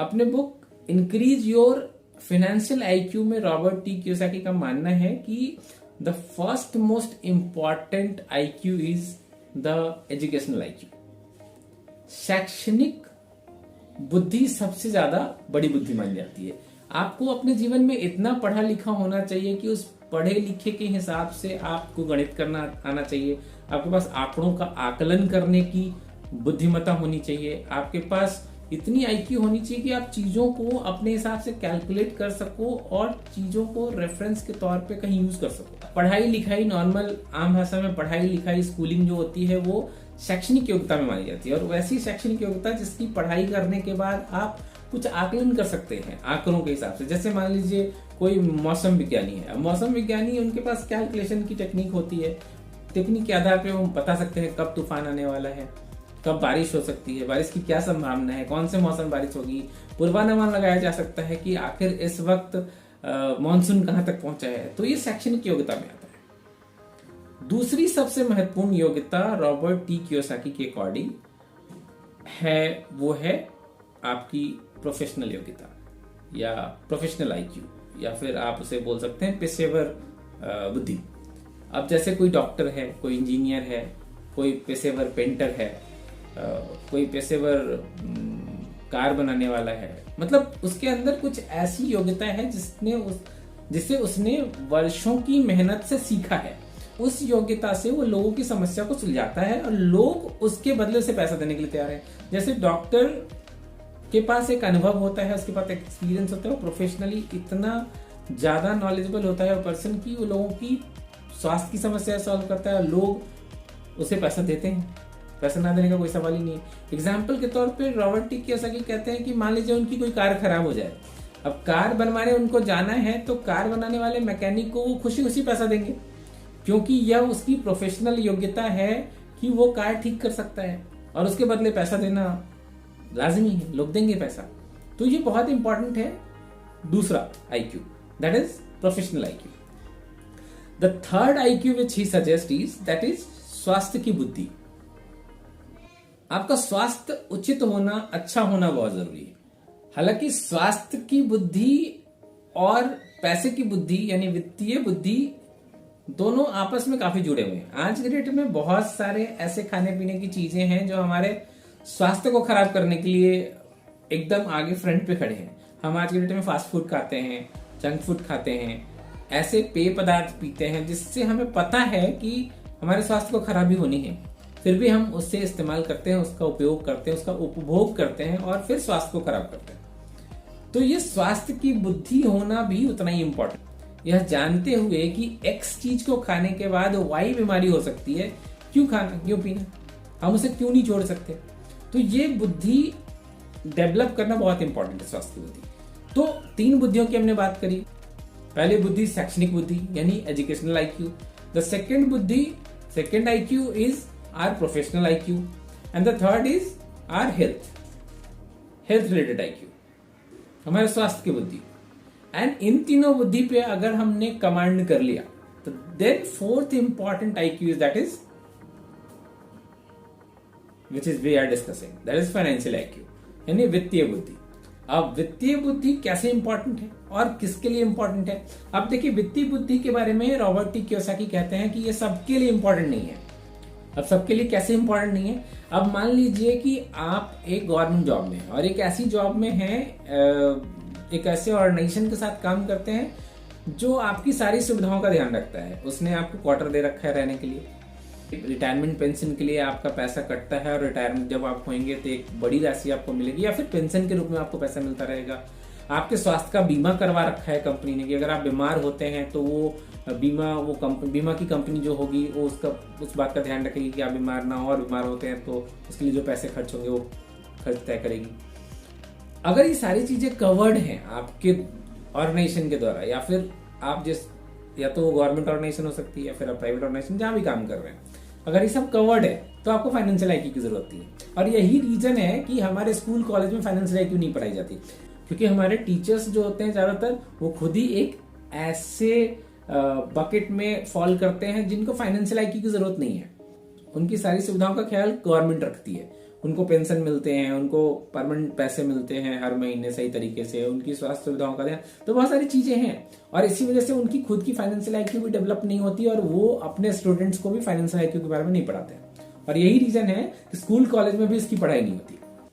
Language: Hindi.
अपने book increase your financial IQ में रॉबर्ट टी कियोसाकी का मानना है कि the first most important IQ is the educational IQ. शैक्षणिक बुद्धि सबसे ज्यादा बड़ी बुद्धि मानी जाती है। आपको अपने जीवन में इतना पढ़ा लिखा होना चाहिए कि उस पढ़े लिखे के हिसाब से आपको गणित करना आना चाहिए, आपके पास आंकड़ों का आकलन करने की बुद्धिमत्ता होनी चाहिए, आपके पास इतनी आईक्यू होनी चाहिए कि आप चीजों को अपने हिसाब से कैलकुलेट कर सको और चीजों को रेफरेंस के तौर पे कहीं यूज कर सको। पढ़ाई लिखाई, नॉर्मल आम भाषा में पढ़ाई लिखाई, स्कूलिंग जो होती है वो शैक्षणिक योग्यता में मानी जाती है, और वैसी शैक्षणिक योग्यता जिसकी पढ़ाई करने के बाद आप कुछ आकलन कर सकते हैं आंकड़ों के हिसाब से। जैसे मान लीजिए कोई मौसम विज्ञानी है, मौसम विज्ञानी उनके पास कैलकुलेशन की टेक्निक होती है, टेक्निक के आधार पे वो बता सकते हैं कब तूफान आने वाला है, कब बारिश हो सकती है, बारिश की क्या संभावना है, कौन से मौसम बारिश होगी, पूर्वानुमान लगाया जा सकता है कि आखिर इस वक्त मानसून कहां तक पहुंचा है। तो ये शैक्षणिक योग्यता में आता है। दूसरी सबसे महत्वपूर्ण योग्यता रॉबर्ट टी कियोसाकी के अकॉर्डिंग है, वो है आपकी प्रोफेशनल योग्यता या प्रोफेशनल आईक्यू, या फिर आप उसे बोल सकते हैं पेशेवर बुद्धि। अब जैसे कोई डॉक्टर है, कोई इंजीनियर है, कोई पेशेवर पेंटर है, कोई पेशेवर कार बनाने वाला है, मतलब उसके अंदर कुछ ऐसी योग्यता है जिसे उसने वर्षों की मेहनत से सीखा है। उस योग्यता से वो लोगों की समस्या को सुलझाता है और लोग उसके बदले से पैसा देने के लिए तैयार हैं। जैसे डॉक्टर के पास एक अनुभव होता है, उसके पास एक्सपीरियंस होता है, वो प्रोफेशनली इतना ज्यादा नॉलेजेबल होता है पर्सन की वो लोगों की स्वास्थ्य की समस्या सॉल्व करता है, लोग उसे पैसा देते हैं, पैसा ना देने का कोई सवाल ही नहीं। एग्जाम्पल के तौर पे रॉबर्ट टी कियोसाकी कहते हैं कि मान लीजिए उनकी कोई कार खराब हो जाए, अब कार बनवाने उनको जाना है तो कार बनाने वाले मैकेनिक को वो खुशी खुशी पैसा देंगे, क्योंकि यह उसकी प्रोफेशनल योग्यता है कि वो कार ठीक कर सकता है, और उसके बदले पैसा देना लाजमी है, लोग देंगे पैसा। तो ये बहुत इंपॉर्टेंट है। दूसरा IQ, that is professional IQ. The third IQ which he suggest is that is स्वास्थ्य की बुद्धि। आपका स्वास्थ्य उचित होना, अच्छा होना बहुत जरूरी है। हालांकि स्वास्थ्य की बुद्धि और पैसे की बुद्धि यानी वित्तीय बुद्धि दोनों आपस में काफी जुड़े हुए हैं। आज के डेट में बहुत सारे ऐसे खाने पीने की चीजें हैं जो हमारे स्वास्थ्य को खराब करने के लिए एकदम आगे फ्रंट पे खड़े हैं। हम आज के डेट में फास्ट फूड खाते हैं, जंक फूड खाते हैं, ऐसे पेय पदार्थ पीते हैं जिससे हमें पता है कि हमारे स्वास्थ्य को खराबी होनी है, फिर भी हम उससे इस्तेमाल करते हैं, उसका उपयोग करते हैं, उसका उपभोग करते हैं और फिर स्वास्थ्य को खराब करते हैं। तो ये स्वास्थ्य की बुद्धि होना भी उतना ही इंपॉर्टेंट, यह जानते हुए कि एक्स चीज को खाने के बाद वाई बीमारी हो सकती है, क्यों खाना, क्यों पीना, हम उसे क्यों नहीं छोड़ सकते। तो ये बुद्धि डेवलप करना बहुत इंपॉर्टेंट है, स्वास्थ्य की बुद्धि। तो 3 बुद्धियों की हमने बात करी। पहली बुद्धि शैक्षणिक बुद्धि यानी educational IQ. The second IQ is our professional IQ and the third is our health related IQ, हमारे स्वास्थ्य की बुद्धि। एंड इन तीनों बुद्धि पे अगर हमने कमांड कर लिया तो then fourth important IQ is that is which is we are discussing, that is financial IQ यानी वित्तीय बुद्धि। अब वित्तीय बुद्धि कैसे इंपॉर्टेंट है और किसके लिए इंपॉर्टेंट है। अब देखिए वित्तीय बुद्धि के बारे में रॉबर्ट टी कियोसाकी कहते हैं कि ये सबके लिए इंपॉर्टेंट नहीं है। अब सबके लिए कैसे इंपॉर्टेंट नहीं है, अब मान लीजिए कि आप एक गवर्नमेंट जॉब में हैं और एक ऐसी जॉब में हैं, एक ऐसे ऑर्गेनाइजेशन के साथ काम करते हैं जो आपकी सारी सुविधाओं का ध्यान रखता है। उसने आपको क्वार्टर दे रखा है रहने के लिए, रिटायरमेंट पेंशन के लिए आपका पैसा कटता है और रिटायरमेंट जब आप होंगे तो एक बड़ी राशि आपको मिलेगी या फिर पेंशन के रूप में आपको पैसा मिलता रहेगा। आपके स्वास्थ्य का बीमा करवा रखा है कंपनी ने कि अगर आप बीमार होते हैं तो वो बीमा की कंपनी जो होगी वो उस बात का ध्यान रखेगी कि आप बीमार ना हो, और बीमार होते हैं तो उसके लिए जो पैसे खर्च होंगे वो खर्च तय करेगी। अगर ये सारी चीजें कवर्ड हैं आपके ऑर्गेनाइजेशन के द्वारा, या फिर आप या तो वो गवर्नमेंट ऑर्गेनाइजेशन हो सकती है या फिर आप प्राइवेट ऑर्गेनाइजेशन जहां भी काम कर रहे हैं, अगर ये सब कवर्ड है तो आपको फाइनेंशियल आईक्यू की जरूरत है। और यही रीजन है कि हमारे स्कूल कॉलेज में फाइनेंशियल आईक्यू नहीं पढ़ाई जाती, क्योंकि हमारे टीचर्स जो होते हैं ज्यादातर वो खुद ही एक ऐसे बकेट में फॉल करते हैं जिनको फाइनेंशियल आईक्यू की जरूरत नहीं है। उनकी सारी सुविधाओं का ख्याल गवर्नमेंट रखती है, उनको पेंशन मिलते हैं, उनको परमानेंट पैसे मिलते हैं हर महीने सही तरीके से, उनकी स्वास्थ्य सुविधाओं का ध्यान, तो बहुत सारी चीजें हैं। और इसी वजह से उनकी खुद की फाइनेंशियल IQ भी डेवलप नहीं होती और वो अपने स्टूडेंट्स को भी फाइनेंशियल IQ के बारे में नहीं पढ़ाते हैं। और यही रीजन है कि स्कूल कॉलेज में भी इसकी पढ़ाई नहीं होती।